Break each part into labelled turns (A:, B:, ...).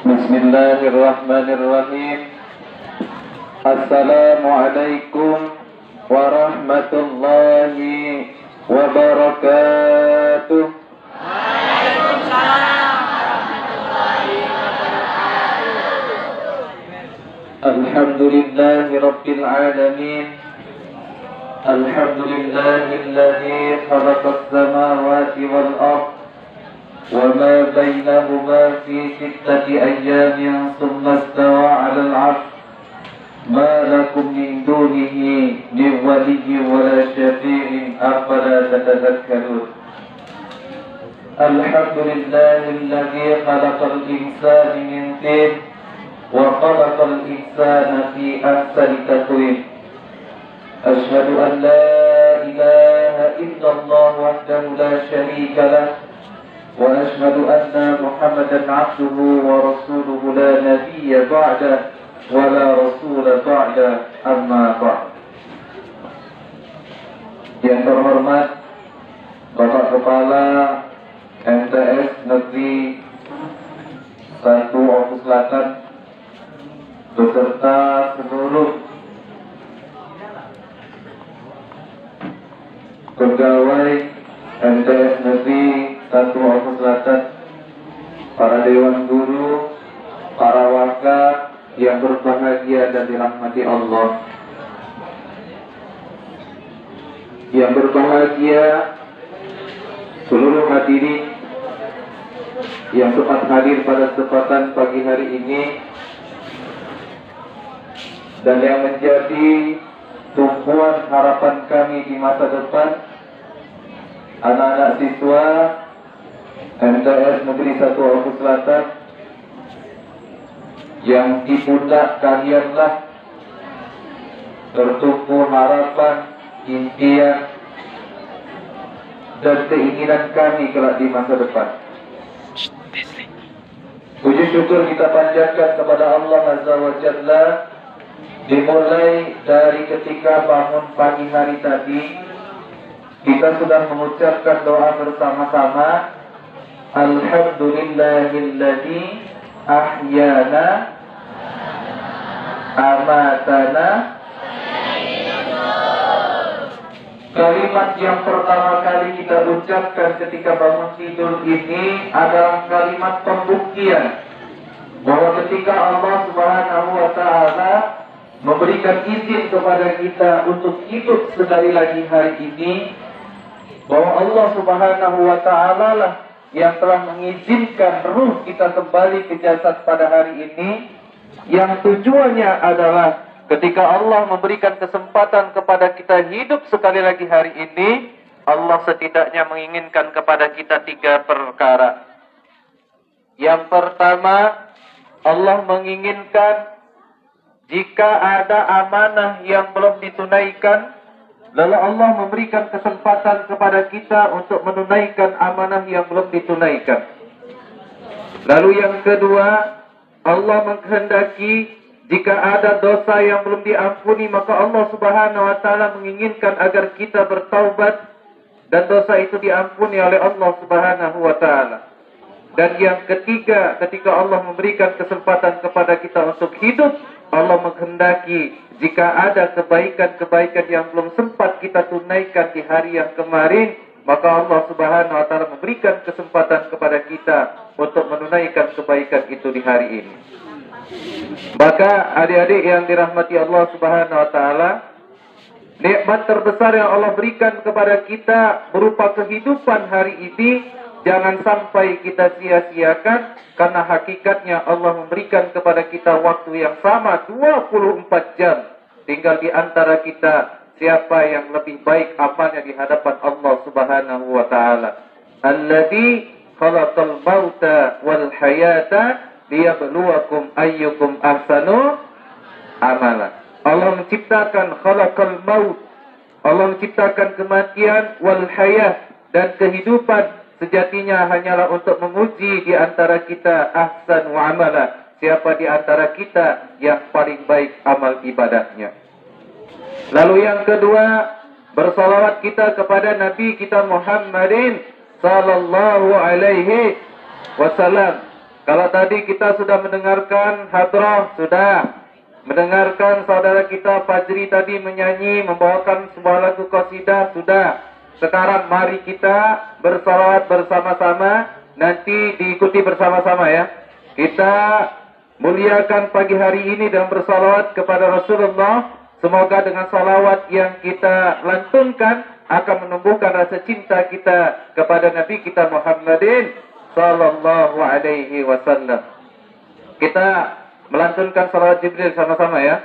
A: Bismillahirrahmanirrahim. Assalamualaikum warahmatullahi wabarakatuh.
B: Waalaikumsalam warahmatullahi wabarakatuh.
A: Alhamdulillahi rabbil alamin. Alhamdulillahilladzi khalaqas samawati wal ardh وما بينهما في 6 أيام ثم استوى على العرش ما لكم من دونه من ولي ولا شفيع أفلا تتذكرون. الحمد لله الذي خلق الإنسان من طين وخلق الإنسان في أحسن تقويم. أشهد أن لا إله إلا الله وحده لا شريك له وأشهد أن محمدا عبده ورسوله لا نبي بعده ولا رسول بعده أما بعد. Yang terhormat Bapak Kepala MTS Negeri 1 Oku Selatan beserta seluruh pegawai MTS Negeri 1 Oku Selatan, para dewan guru, para warga yang berbahagia dan dirahmati Allah. Yang berbahagia seluruh hadirin yang sempat hadir pada kesempatan pagi hari ini dan yang menjadi tumpuan harapan kami di masa depan, anak-anak siswa MTS Negeri 1 Oku Selatan, yang di pundak kalianlah tertumpu harapan, impian, dan keinginan kami kelak di masa depan. Puji syukur kita panjatkan kepada Allah Azza wa Jalla, dimulai dari ketika bangun pagi hari tadi kita sudah mengucapkan doa bersama-sama. Alhamdulillahilladzi ahyana amatana. Kalimat yang pertama kali kita ucapkan ketika bangun tidur ini adalah kalimat pembuktian bahwa ketika Allah Subhanahu wa ta'ala memberikan izin kepada kita untuk hidup sekali lagi hari ini, bahwa Allah Subhanahu wa ta'ala lah yang telah mengizinkan ruh kita kembali ke jasad pada hari ini, yang tujuannya adalah ketika Allah memberikan kesempatan kepada kita hidup sekali lagi hari ini, Allah setidaknya menginginkan kepada kita 3 perkara. Yang pertama, Allah menginginkan jika ada amanah yang belum ditunaikan, lalu Allah memberikan kesempatan kepada kita untuk menunaikan amanah yang belum ditunaikan. Lalu yang kedua, Allah menghendaki jika ada dosa yang belum diampuni, maka Allah Subhanahu wa ta'ala menginginkan agar kita bertaubat dan dosa itu diampuni oleh Allah Subhanahu wa ta'ala. Dan yang ketiga, ketika Allah memberikan kesempatan kepada kita untuk hidup, Allah menghendaki jika ada kebaikan-kebaikan yang belum sempat kita tunaikan di hari yang kemarin, maka Allah Subhanahu wa ta'ala memberikan kesempatan kepada kita untuk menunaikan kebaikan itu di hari ini. Maka adik-adik yang dirahmati Allah Subhanahu wa ta'ala, nikmat terbesar yang Allah berikan kepada kita berupa kehidupan hari ini jangan sampai kita sia-siakan, karena hakikatnya Allah memberikan kepada kita waktu yang sama 24 jam. Tinggal di antara kita siapa yang lebih baik amalnya di hadapan Allah Subhanahu wa ta'ala. Alladzi khalaqal mauta wal hayata liyabluwakum ayyukum ahsanu amala. Allah menciptakan khalaqal maut, Allah menciptakan kematian, wal hayah, dan kehidupan sejatinya hanyalah untuk menguji di antara kita ahsan wa amala, siapa di antara kita yang paling baik amal ibadahnya. Lalu yang kedua, bersalawat kita kepada Nabi kita Muhammadin sallallahu alaihi wasallam, Kalau tadi kita sudah mendengarkan hadrah, sudah. Mendengarkan saudara kita Fajri tadi menyanyi, membawakan sebuah lagu qasidah, sudah. Sekarang mari kita bersalawat bersama-sama, nanti diikuti bersama-sama ya. Kita muliakan pagi hari ini dengan bersalawat kepada Rasulullah. Semoga dengan salawat yang kita lantunkan akan menumbuhkan rasa cinta kita kepada Nabi kita Muhammadin sallallahu alaihi wasallam. Kita melantunkan salawat Jibril sama-sama ya.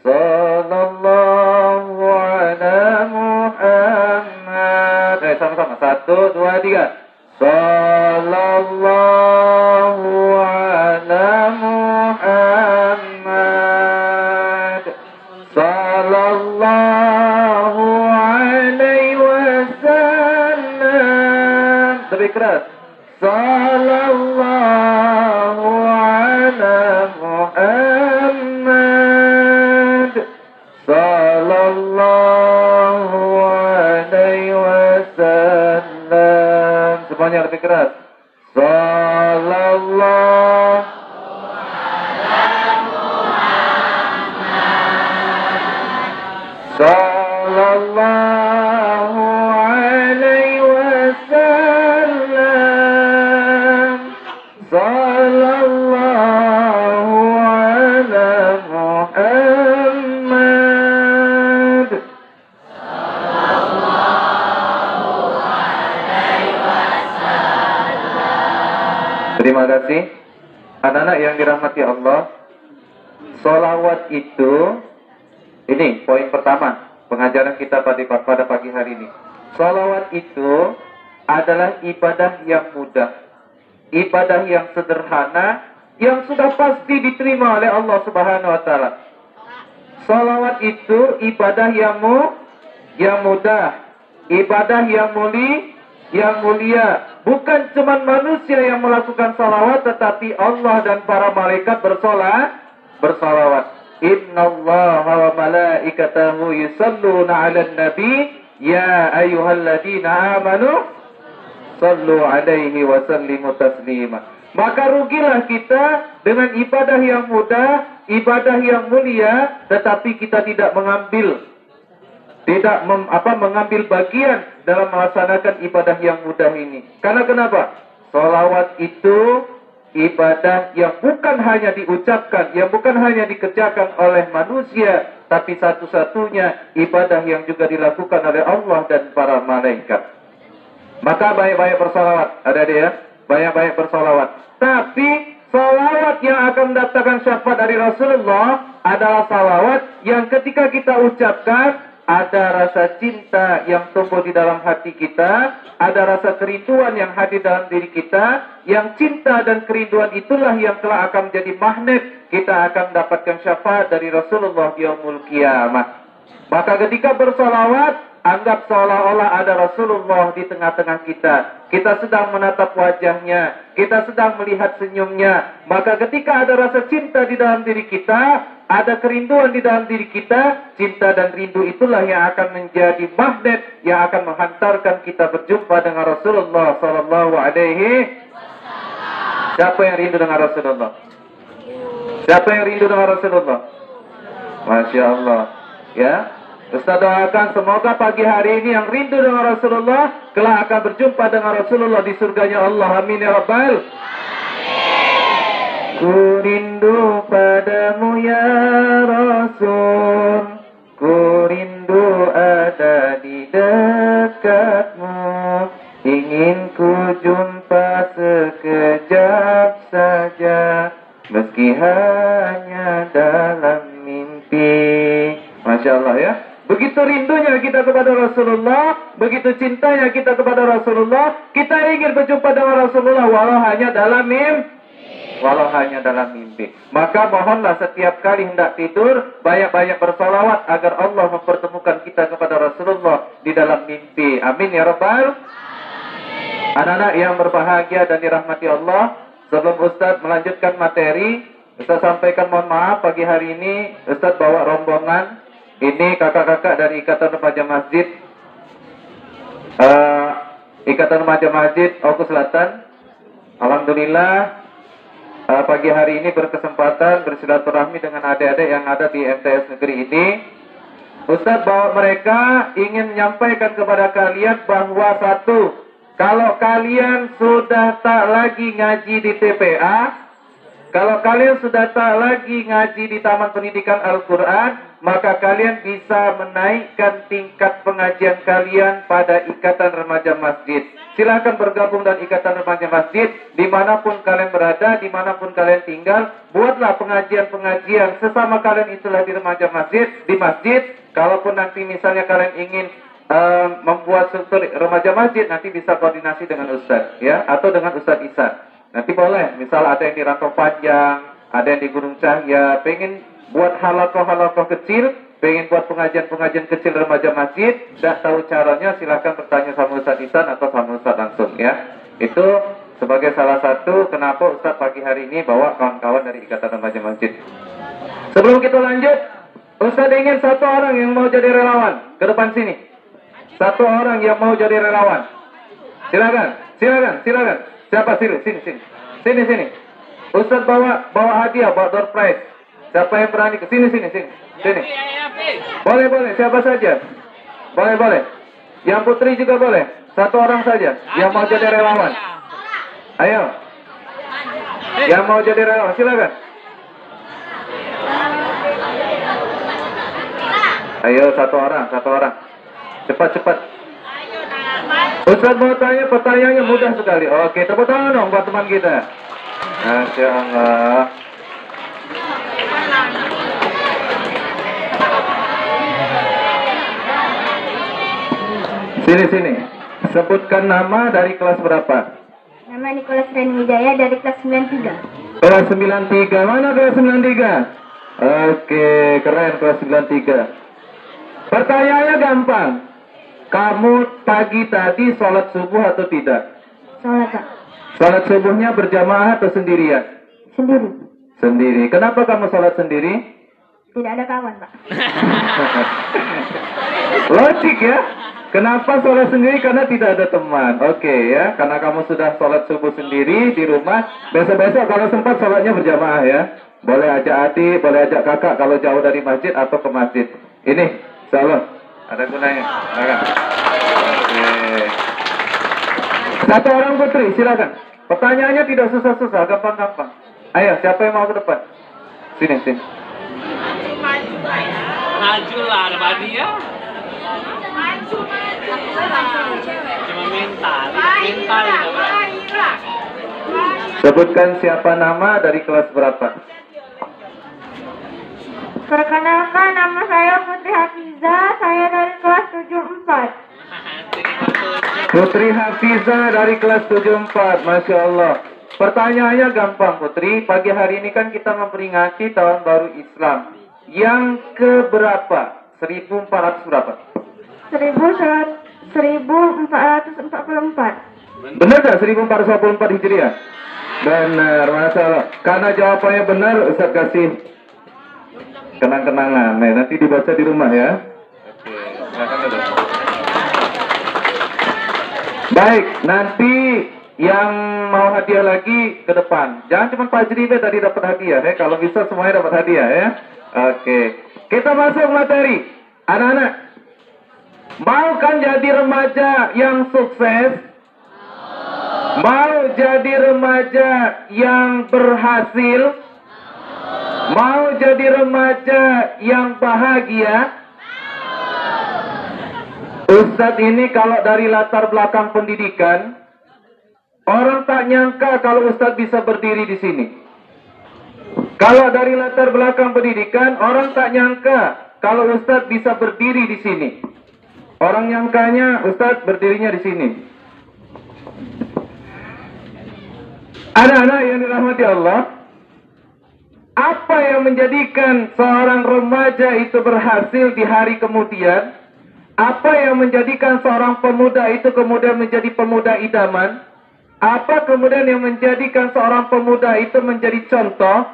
A: Sallallahu ala Muhammad. Sama-sama. 1, 2, 3. Sallallahu ala Muhammad. Sallallahu alaihi wasallam. Lebih keras. Sallallahu ala Muhammad. Sallallahu alaihi wasallam. Semuanya lebih keras. Sallallahu Sallallahu alaihi wasallam. Sallallahu ala Muhammad. Terima kasih. Anak-anak yang dirahmati Allah, sholawat itu, ini poin pertama pengajaran kita pada pagi hari ini. Sholawat itu adalah ibadah yang mudah, ibadah yang sederhana, yang sudah pasti diterima oleh Allah Subhanahu wa taala. Sholawat itu ibadah yang mudah, ibadah yang mulia. Bukan cuma manusia yang melakukan salawat, tetapi Allah dan para malaikat bersalawat. Innallaha wa malaikatahu yusalluna 'alan nabi ya ayyuhalladzina amanu sallu 'alaihi wa sallimu taslima. Maka rugilah kita dengan ibadah yang mudah, ibadah yang mulia, tetapi kita tidak mengambil bagian dalam melaksanakan ibadah yang mudah ini. Karena kenapa? Sholawat itu ibadah yang bukan hanya diucapkan, yang bukan hanya dikerjakan oleh manusia, tapi satu-satunya ibadah yang juga dilakukan oleh Allah dan para malaikat. Maka banyak-banyak bersalawat, ada dia, banyak-banyak bersalawat. Tapi salawat yang akan mendatangkan syafaat dari Rasulullah adalah salawat yang ketika kita ucapkan, ada rasa cinta yang tumbuh di dalam hati kita, ada rasa kerinduan yang hadir dalam diri kita, yang cinta dan kerinduan itulah yang telah akan menjadi magnet, kita akan mendapatkan syafaat dari Rasulullah di yaumul kiamat. Maka ketika bersalawat, anggap seolah-olah ada Rasulullah di tengah-tengah kita. Kita sedang menatap wajahnya, kita sedang melihat senyumnya. Maka ketika ada rasa cinta di dalam diri kita, ada kerinduan di dalam diri kita, cinta dan rindu itulah yang akan menjadi magnet yang akan menghantarkan kita berjumpa dengan Rasulullah sallallahu alaihi. Siapa yang rindu dengan Rasulullah? Siapa yang rindu dengan Rasulullah? Masya Allah. Ya, Ustaz doakan semoga pagi hari ini yang rindu dengan Rasulullah kelak akan berjumpa dengan Rasulullah di surganya Allah. Amin ya Rabbal. Ku rindu padamu ya Rasul, ku rindu ada di dekatmu, ingin ku jumpa sekejap saja, meski hanya dalam mimpi. Masya Allah ya. Begitu rindunya kita kepada Rasulullah, begitu cintanya kita kepada Rasulullah, kita ingin berjumpa dengan Rasulullah walau hanya dalam mimpi. Maka mohonlah setiap kali hendak tidur, banyak-banyak bersalawat agar Allah mempertemukan kita kepada Rasulullah di dalam mimpi. Amin ya Rabbal. Anak-anak yang berbahagia dan dirahmati Allah, sebelum Ustaz melanjutkan materi, Ustaz sampaikan mohon maaf pagi hari ini Ustaz bawa rombongan. Ini kakak-kakak dari Ikatan Remaja Masjid Ikatan Remaja Masjid Oku Selatan. Alhamdulillah pagi hari ini berkesempatan bersilaturahmi dengan adik-adik yang ada di MTS negeri ini. Ustadz bahwa mereka ingin menyampaikan kepada kalian bahwa satu, kalau kalian sudah tak lagi ngaji di TPA, kalau kalian sudah tak lagi ngaji di Taman Pendidikan Al-Quran, maka kalian bisa menaikkan tingkat pengajian kalian pada Ikatan Remaja Masjid. Silahkan bergabung dengan Ikatan Remaja Masjid, dimanapun kalian berada, dimanapun kalian tinggal, buatlah pengajian-pengajian sesama kalian itulah di remaja masjid, di masjid. Kalaupun nanti misalnya kalian ingin membuat struktur remaja masjid, nanti bisa koordinasi dengan Ustadz, ya, atau dengan Ustadz Ihsan. Nanti boleh, misal ada yang di Rantau Panjang, ada yang di Gunung Cahya, pengen buat halakoh-halakoh kecil, pengen buat pengajian-pengajian kecil remaja masjid, tidak tahu caranya, silahkan bertanya sama Ustadz Ihsan atau sama Ustadz langsung, ya. Itu sebagai salah satu kenapa Ustadz pagi hari ini bawa kawan-kawan dari Ikatan Remaja Masjid. Sebelum kita lanjut, Ustadz ingin satu orang yang mau jadi relawan ke depan sini. Satu orang yang mau jadi relawan. Silakan, silakan, silakan. Siapa sini, sini. Ustadz bawa hadiah, bawa door prize. Siapa yang berani ke sini. Boleh, siapa saja. Boleh. Yang putri juga boleh. Satu orang saja yang mau jadi relawan. Ayo. Yang mau jadi relawan, silakan. Ayo satu orang. Cepat. Ustaz mau tanya, pertanyaannya mudah sekali. Oke, tepuk tangan dong buat teman kita. Masya Allah. Sini. Sebutkan nama dari kelas berapa?
C: Nama Nikolas Reni Wijaya dari kelas 93.
A: Kelas 93. Mana kelas 93? Oke, keren kelas 93. Pertanyaannya gampang. Kamu pagi tadi sholat subuh atau tidak?
C: Sholat, Pak.
A: Sholat subuhnya berjamaah atau sendirian? Sendiri. Kenapa kamu sholat sendiri?
C: Tidak ada kawan, Pak.
A: Logik ya. Kenapa sholat sendiri? Karena tidak ada teman. Oke ya. Karena kamu sudah sholat subuh sendiri di rumah. Besok-besok kalau sempat sholatnya berjamaah ya. Boleh ajak adik, boleh ajak kakak kalau jauh dari masjid atau ke masjid. Ini, insyaallah ada gunanya. Silakan. Oke. Satu orang putri, silakan. Pertanyaannya tidak susah-susah, gampang-gampang. Ayo, siapa yang mau ke depan? Sini.
B: Maju lah, ada hadiah. Cuma mental.
A: Sebutkan siapa nama dari kelas berapa?
C: Perkenalkan, nama saya Putri Hafizah. Saya dari kelas 74.
A: Putri Hafizah dari kelas 74. Masya Allah. Pertanyaannya gampang, Putri. Pagi hari ini kan kita memperingati tahun baru Islam. Yang keberapa? 1400 berapa?
C: 1444.
A: Benar gak 1444 Hijriah? Benar, Masya Allah. Karena jawabannya benar, Ustaz kasih kenang-kenangan. Nah, nanti dibaca di rumah ya. Oke, silakan dulu. Baik, nanti yang mau hadiah lagi ke depan. Jangan cuma Pak Jribe tadi dapat hadiah ya. Kalau bisa semuanya dapat hadiah ya. Oke. Kita masuk materi. Anak-anak, mau kan jadi remaja yang sukses? Mau jadi remaja yang berhasil? Mau jadi remaja yang bahagia? Ustadz ini kalau dari latar belakang pendidikan, orang tak nyangka kalau Ustadz bisa berdiri di sini. Kalau dari latar belakang pendidikan, orang tak nyangka kalau Ustadz bisa berdiri di sini. Orang nyangkanya Ustadz berdirinya di sini. Anak-anak yang dirahmati Allah, apa yang menjadikan seorang remaja itu berhasil di hari kemudian? Apa yang menjadikan seorang pemuda itu kemudian menjadi pemuda idaman? Apa kemudian yang menjadikan seorang pemuda itu menjadi contoh?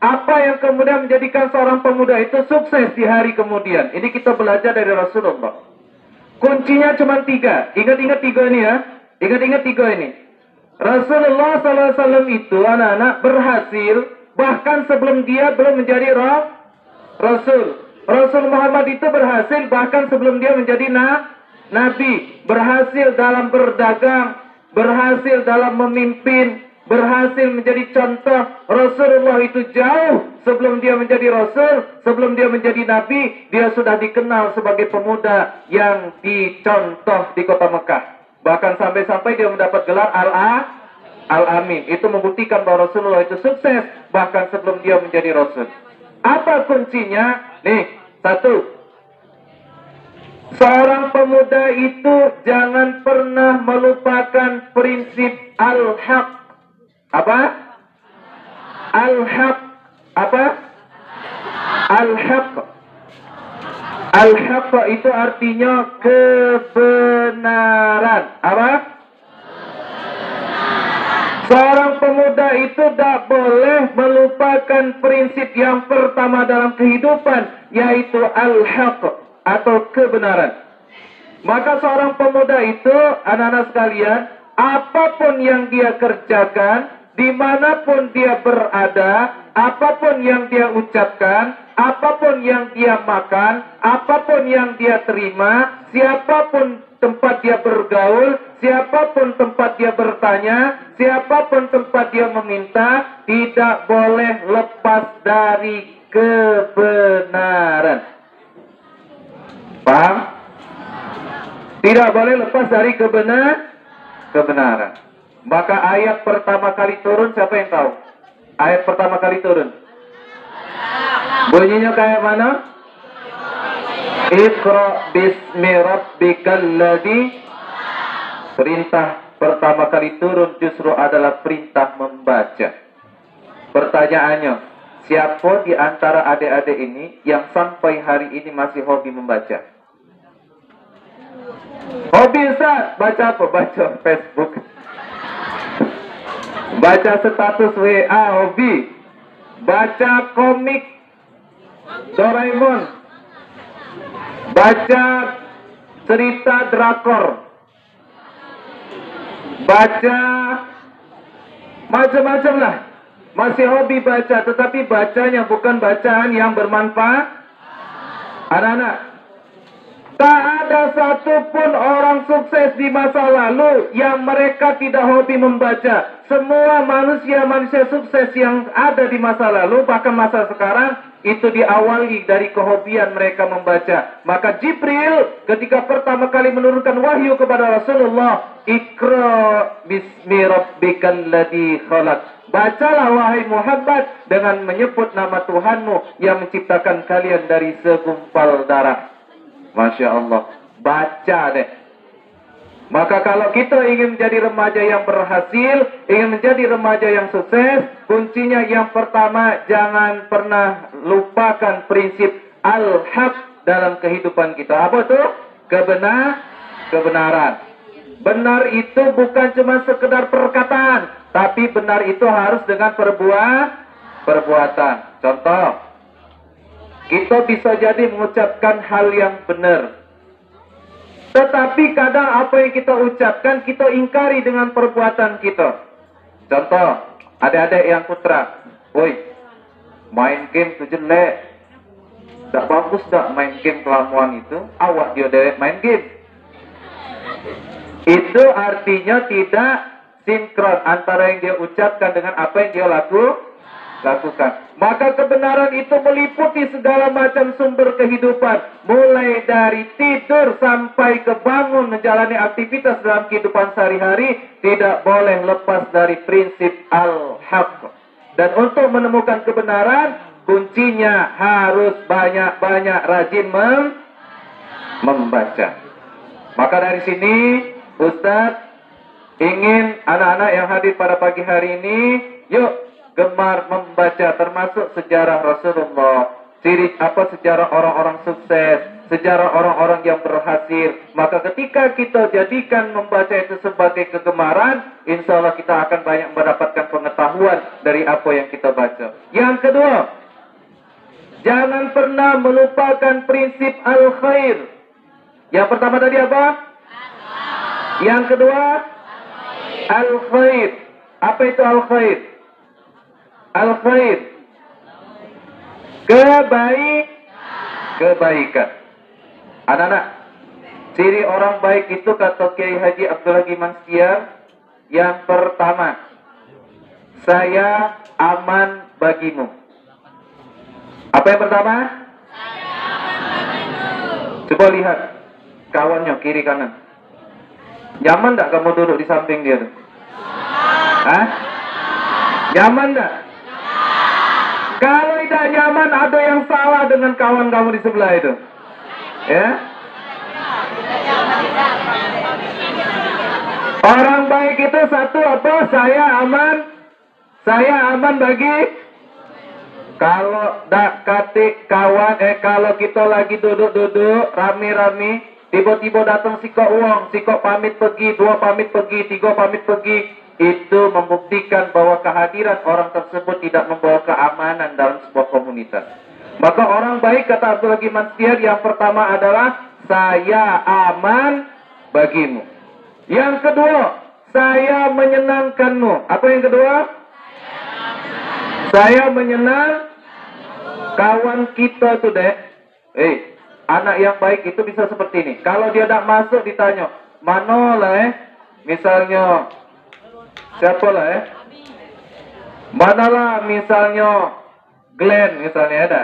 A: Apa yang kemudian menjadikan seorang pemuda itu sukses di hari kemudian? Ini kita belajar dari Rasulullah. Kuncinya cuma 3. Ingat-ingat 3 ini ya. Ingat-ingat 3 ini. Rasulullah SAW itu anak-anak berhasil bahkan sebelum dia belum menjadi Rasul. Rasul Muhammad itu berhasil bahkan sebelum dia menjadi Nabi. Berhasil dalam berdagang, berhasil dalam memimpin, berhasil menjadi contoh. Rasulullah itu jauh sebelum dia menjadi Rasul, sebelum dia menjadi Nabi, dia sudah dikenal sebagai pemuda yang dicontoh di kota Mekah. Bahkan sampai-sampai dia mendapat gelar Al-Amin. Itu membuktikan bahwa Rasulullah itu sukses bahkan sebelum dia menjadi Rasul. Apa kuncinya? Nih, satu. Seorang pemuda itu jangan pernah melupakan prinsip al-haq. Apa? Al-haq. Apa? Al-haq. Al-haq itu artinya kebenaran. Apa? Seorang pemuda itu tidak boleh melupakan prinsip yang pertama dalam kehidupan, yaitu al-haq atau kebenaran. Maka seorang pemuda itu, anak-anak sekalian, apapun yang dia kerjakan, dimanapun dia berada, apapun yang dia ucapkan, apapun yang dia makan, apapun yang dia terima, siapapun tempat dia bergaul, siapapun tempat dia bertanya, siapapun tempat dia meminta, tidak boleh lepas dari kebenaran. Paham? Tidak boleh lepas dari kebenaran. Maka ayat pertama kali turun, siapa yang tahu? Ayat pertama kali turun bunyinya kayak mana? Iqra bismi rabbikal ladzi. Perintah pertama kali turun justru adalah perintah membaca. Pertanyaannya, siapa di antara adik-adik ini yang sampai hari ini masih hobi membaca? Hobi Ustaz? Baca apa? Baca Facebook. Baca status WA, hobi. Baca komik Doraemon. Baca cerita drakor. Baca macam-macam lah. Masih hobi baca, tetapi bacanya bukan bacaan yang bermanfaat. Anak-anak, tak ada satupun orang sukses di masa lalu yang mereka tidak hobi membaca. Semua manusia-manusia sukses yang ada di masa lalu, bahkan masa sekarang, itu diawali dari kehobian mereka membaca. Maka Jibril ketika pertama kali menurunkan wahyu kepada Rasulullah, Iqra bismi rabbikal ladzi khalaq. Bacalah wahai Muhammad dengan menyebut nama Tuhanmu yang menciptakan kalian dari segumpal darah. Masya Allah. Baca deh. Maka kalau kita ingin menjadi remaja yang berhasil, ingin menjadi remaja yang sukses, kuncinya yang pertama, jangan pernah lupakan prinsip al-haq dalam kehidupan kita. Apa itu? Kebenaran. Benar itu bukan cuma sekedar perkataan, tapi benar itu harus dengan perbuatan. Contoh, kita bisa jadi mengucapkan hal yang benar, tetapi kadang apa yang kita ucapkan kita ingkari dengan perbuatan kita. Contoh, adik-adik yang putra, woi, main game itu jelek, tak bagus tak main game kelamuan itu, awak dia dewek main game. Itu artinya tidak sinkron antara yang dia ucapkan dengan apa yang dia lakukan. Maka kebenaran itu meliputi segala macam sumber kehidupan, mulai dari tidur sampai ke bangun menjalani aktivitas dalam kehidupan sehari-hari, tidak boleh lepas dari prinsip al-haq. Dan untuk menemukan kebenaran, kuncinya harus banyak-banyak rajin membaca. Maka dari sini Ustadz ingin anak-anak yang hadir pada pagi hari ini, yuk gemar membaca, termasuk sejarah Rasulullah, sejarah orang-orang sukses, sejarah orang-orang yang berhasil. Maka ketika kita jadikan membaca itu sebagai kegemaran, insya Allah kita akan banyak mendapatkan pengetahuan dari apa yang kita baca. Yang kedua, jangan pernah melupakan prinsip al-khair. Yang pertama tadi apa? Yang kedua, Al-khair. Apa itu al-khair? Al-khair. Kebaikan. Anak-anak, ciri orang baik itu kata Kiai Haji Abdullah Giman Stiar, yang pertama, saya aman bagimu. Apa yang pertama? Coba lihat kawannya kiri kanan. Nyaman enggak kamu duduk di samping dia tuh? Hah? Nyaman enggak? Kalau tidak nyaman, ada yang salah dengan kawan kamu di sebelah itu. Ya? Orang baik itu satu apa? Saya aman bagi. Kalau dak kate kawan, kalau kita lagi duduk rame-rame, tiba-tiba datang sikok uang, sikok pamit pergi, 2 pamit pergi, 3 pamit pergi, itu membuktikan bahwa kehadiran orang tersebut tidak membawa keamanan dalam sebuah komunitas. Maka orang baik, kata Abdul Hakim Mansyir, yang pertama adalah saya aman bagimu. Yang kedua, saya menyenangkanmu. Apa yang kedua? Saya menyenang kawan kita tuh deh. Anak yang baik itu bisa seperti ini. Kalau dia tidak masuk ditanya, mana lah misalnya siapa lah manalah misalnya Glenn misalnya ada.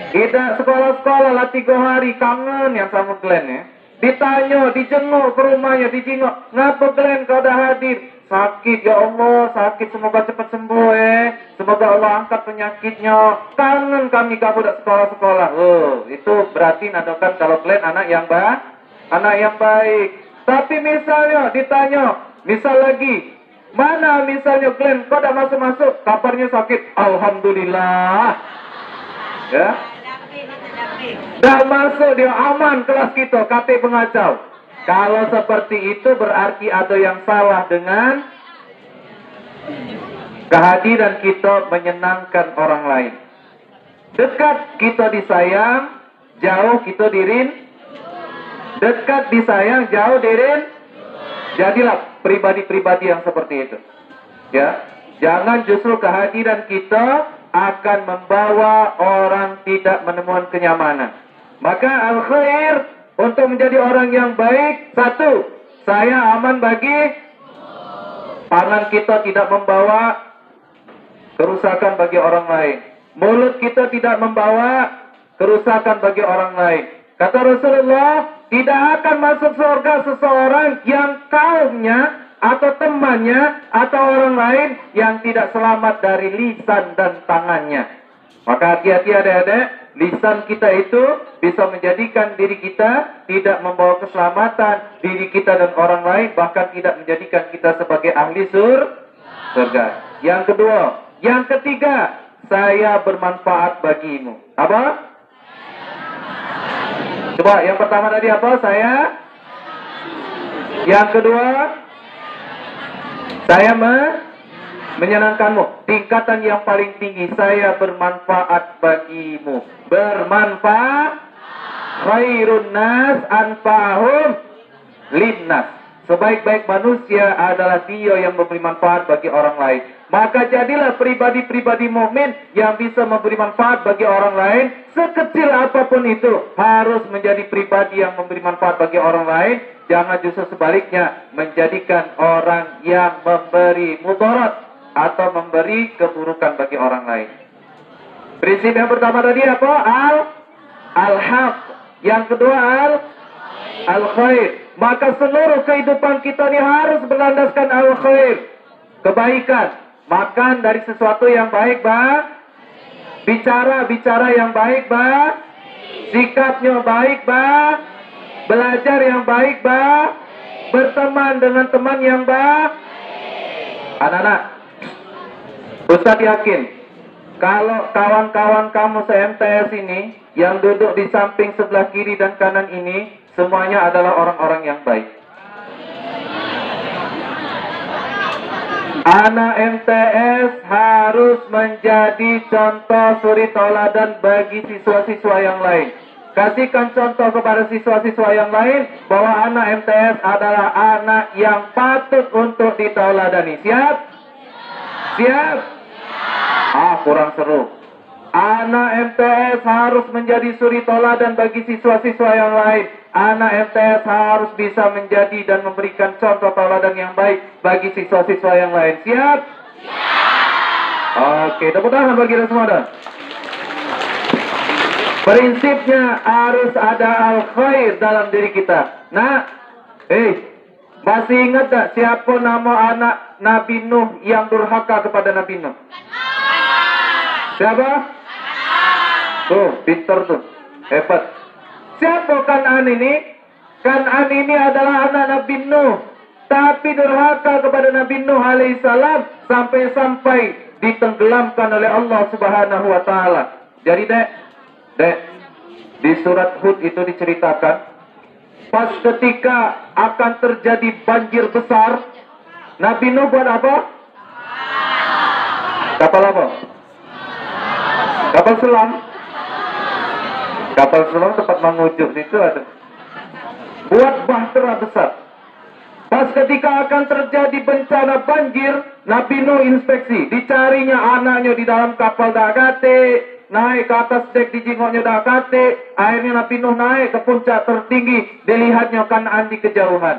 A: Tidak sekolah-sekolah lah 3 hari kangen yang sama Glenn ya. Ditanya, dijenguk ke rumahnya, dijenguk. Ngapa Glenn kau dah hadir? Sakit, ya Allah, sakit. Semoga cepat sembuh Semoga Allah angkat penyakitnya. Kangen kami kamu dah sekolah-sekolah. Itu berarti nandakan kalau Glenn anak yang baik. Tapi misalnya ditanya, misal lagi, mana misalnya Glenn, kau dah masuk-masuk, kabarnya sakit. Alhamdulillah. Ya. Dah masuk dia aman kelas kita, kate pengacau. Kalau seperti itu berarti ada yang salah dengan kehadiran kita menyenangkan orang lain. Dekat kita disayang, jauh kita dekat disayang, jauh dirin. Jadilah pribadi-pribadi yang seperti itu. Ya, jangan justru kehadiran kita akan membawa orang tidak menemukan kenyamanan. Maka al-khair untuk menjadi orang yang baik, satu, saya aman bagi. Tangan kita tidak membawa kerusakan bagi orang lain. Mulut kita tidak membawa kerusakan bagi orang lain. Kata Rasulullah, tidak akan masuk surga seseorang yang kaumnya atau temannya atau orang lain yang tidak selamat dari lisan dan tangannya. Maka hati-hati adik-adik, lisan kita itu bisa menjadikan diri kita tidak membawa keselamatan diri kita dan orang lain, bahkan tidak menjadikan kita sebagai ahli surga. Yang kedua, yang ketiga, saya bermanfaat bagimu. Apa? Coba yang pertama tadi apa? Saya. Yang kedua, saya menyenangkanmu. Tingkatan yang paling tinggi, saya bermanfaat bagimu. Bermanfaat. Khairun nas anfa'hum linnas. Sebaik-baik manusia adalah dia yang memberi manfaat bagi orang lain. Maka jadilah pribadi-pribadi mukmin yang bisa memberi manfaat bagi orang lain. Sekecil apapun itu, harus menjadi pribadi yang memberi manfaat bagi orang lain. Jangan justru sebaliknya, menjadikan orang yang memberi mudarat atau memberi keburukan bagi orang lain. Prinsip yang pertama tadi apa? Al-haq. Yang kedua al-khair. Maka seluruh kehidupan kita ini harus berlandaskan al-khair. Kebaikan. Makan dari sesuatu yang baik, Bicara yang baik, Sikapnya baik, Belajar yang baik, Berteman dengan teman yang baik. Anak-anak, Ustaz yakin kalau kawan-kawan kamu se-MTS ini yang duduk di samping sebelah kiri dan kanan ini semuanya adalah orang-orang yang baik. Anak MTS harus menjadi contoh suri tauladan bagi siswa-siswa yang lain. Kasihkan contoh kepada siswa-siswa yang lain bahwa anak MTS adalah anak yang patut untuk ditauladani. Siap? Siap? Kurang seru. Anak MTS harus menjadi suri tauladan bagi siswa-siswa yang lain. Anak MTS harus bisa menjadi dan memberikan contoh tauladan yang baik bagi siswa-siswa yang lain. Siap? Oke, tepuk tangan bagi kita semua dah. Prinsipnya harus ada al-khair dalam diri kita. Nah, masih ingat tak siapa nama anak Nabi Nuh yang durhaka kepada Nabi Nuh? Siapa? Tuh, pintar tuh. Hebat. Siapa Kan'an ini? Kan'an ini adalah anak Nabi Nuh. Tapi durhaka kepada Nabi Nuh alaihissalam sampai-sampai ditenggelamkan oleh Allah Subhanahu wa taala. Jadi Dek, di surat Hud itu diceritakan pas ketika akan terjadi banjir besar, Nabi Nuh buat apa? Kapal apa? Kapal selam. Kapal selam tempat mengujuk situ ada. Buat bahtera besar. Pas ketika akan terjadi bencana banjir, Nabi Nuh inspeksi, dicarinya anaknya di dalam kapal dakate, naik ke atas dek dijingoknya dakate, akhirnya Nabi Nuh naik ke puncak tertinggi, dilihatnya Kan'an di kejauhan.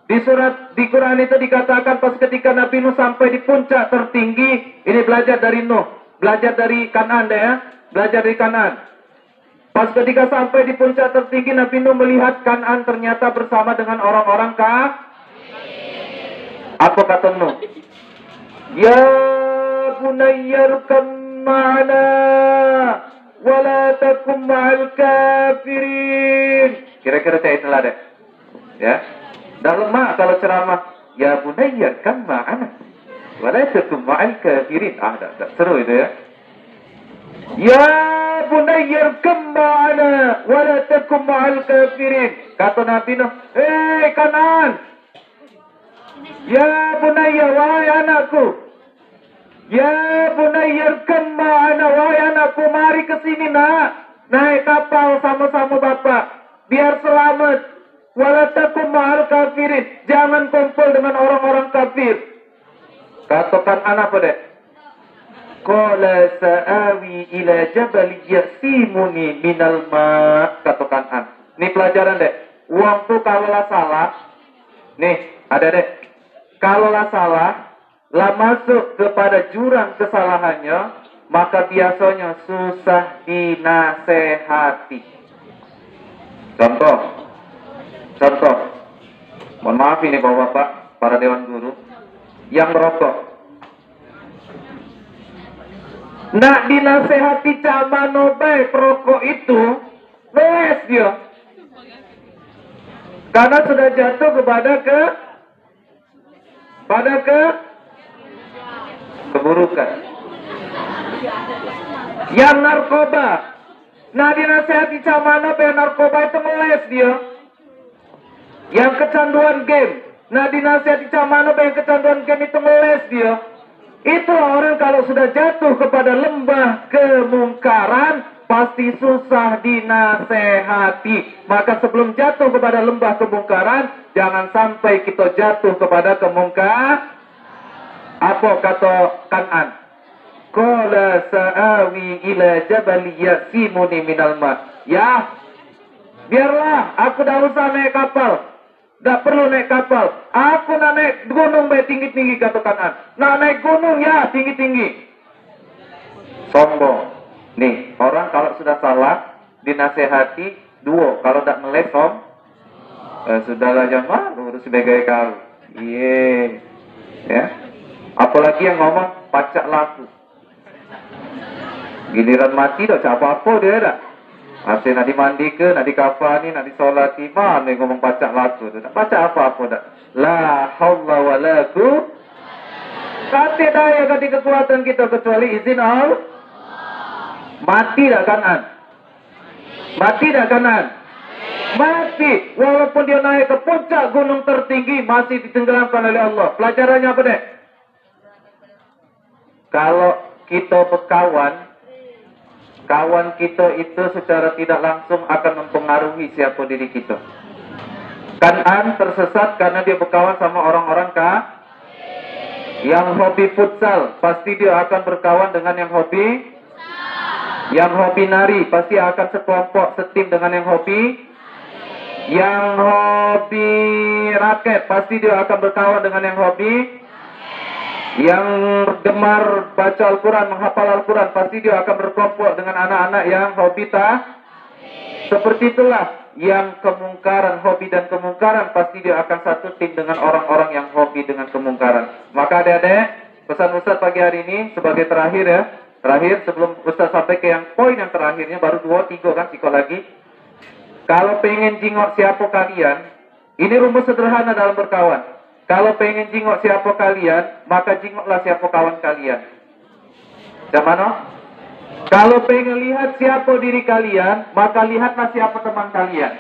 A: Di Quran itu dikatakan pas ketika Nabi Nuh sampai di puncak tertinggi, ini belajar dari Nuh, belajar dari Kan'an deh ya, belajar dari Kan'an. Pas ketika sampai di puncak tertinggi, Nabi Nuh melihat Kan'an ternyata bersama dengan orang-orang Apa kata Nuh? Ya bunayyarkam ma'ana wala takum ma'al kafirin. Kira-kira saya itulah deh. Ya. Dah lemah kalau ceramah. Ya bunayyarkam ma'ana wala takum ma'al kafirin. Dah seru itu ya. Ya bunayyarkam ma'ana wala takum ma'al kafirin. Kata Nabi Nuh, Kan'an. Ya bunayya, wahai anakku. Ya bunayyarkam ma'ana, wahai anakku, mari ke sini nak. Naik kapal sama-sama bapak, biar selamat. Wala takum ma'al kafirin, jangan kumpul dengan orang-orang kafir. Katakan anak apa dek? Qala sa'awi ila jabal yasimuni minal ma'. Katakan an. Ini pelajaran dek. Uang tuh kalau lah salah. Nih, ada dek. Kalau lah salah, lah masuk kepada jurang kesalahannya, maka biasanya susah dinasehati. Contoh. Mohon maaf ini bapak-bapak, para dewan guru yang merokok. Nak dinasehati camano baik perokok itu, wes dia. Karena sudah jatuh kepada keburukan. Yang narkoba, nah dinasehati camano baik narkoba itu meles dia. Yang kecanduan game, nah dinasehati camano baik kecanduan game itu meles dia. Itulah orang kalau sudah jatuh kepada lembah kemungkaran, pasti susah dinasehati. Maka sebelum jatuh kepada lembah kemungkaran, jangan sampai kita jatuh kepada kemungkaran. Apa kata Kan'an? Qala sa'awi ila jabal yasimuni minal ma'. Ya, biarlah aku dah usah naik kapal. Tak perlu naik kapal. Aku nak naik gunung baik tinggi-tinggi, kata Kan'an. Nak naik gunung ya tinggi-tinggi. Sombong. Nih, orang kalau sudah salah dinasehati dua, kalau tak melesom sudahlah jangan urus sebagai kau. Iya. Ya. Apalagi yang ngomong pacak laku. Giliran mati tak apa-apa dia dah. Masih nak dimandi ke, nak dikafani, nak disolati, mana ngomong pacak laku tu. Tak pacak apa-apa dah. La haula wa la quwwata. Kata daya kata kekuatan kita kecuali izin Allah. Mati dah Kan'an. Mati dah Kan'an. Mati. Walaupun dia naik ke puncak gunung tertinggi, masih ditenggelamkan oleh Allah. Pelajarannya apa dek? Kalau kita berkawan, kawan kita itu secara tidak langsung akan mempengaruhi siapa diri kita. Kan'an tersesat karena dia berkawan sama orang-orang yang hobi futsal, pasti dia akan berkawan dengan yang hobi nari, pasti akan sekelompok setim dengan yang hobi raket, pasti dia akan berkawan dengan yang hobi yang gemar baca Al-Quran, menghafal Al-Quran, pasti dia akan berkelompok dengan anak-anak yang hobi seperti itulah. Yang kemungkaran, hobi dan kemungkaran, pasti dia akan satu tim dengan orang-orang yang hobi dengan kemungkaran. Maka adik-adik, pesan Ustaz pagi hari ini sebagai terakhir ya. Terakhir sebelum Ustaz sampai ke yang poin yang terakhirnya, baru 2, 3 kan psikologi. Kalau pengen jingok siapa kalian, ini rumus sederhana dalam berkawan. Kalau pengen jingok siapa kalian, maka jingoklah siapa kawan kalian. Yang mana? Kalau pengen lihat siapa diri kalian, maka lihatlah siapa teman kalian.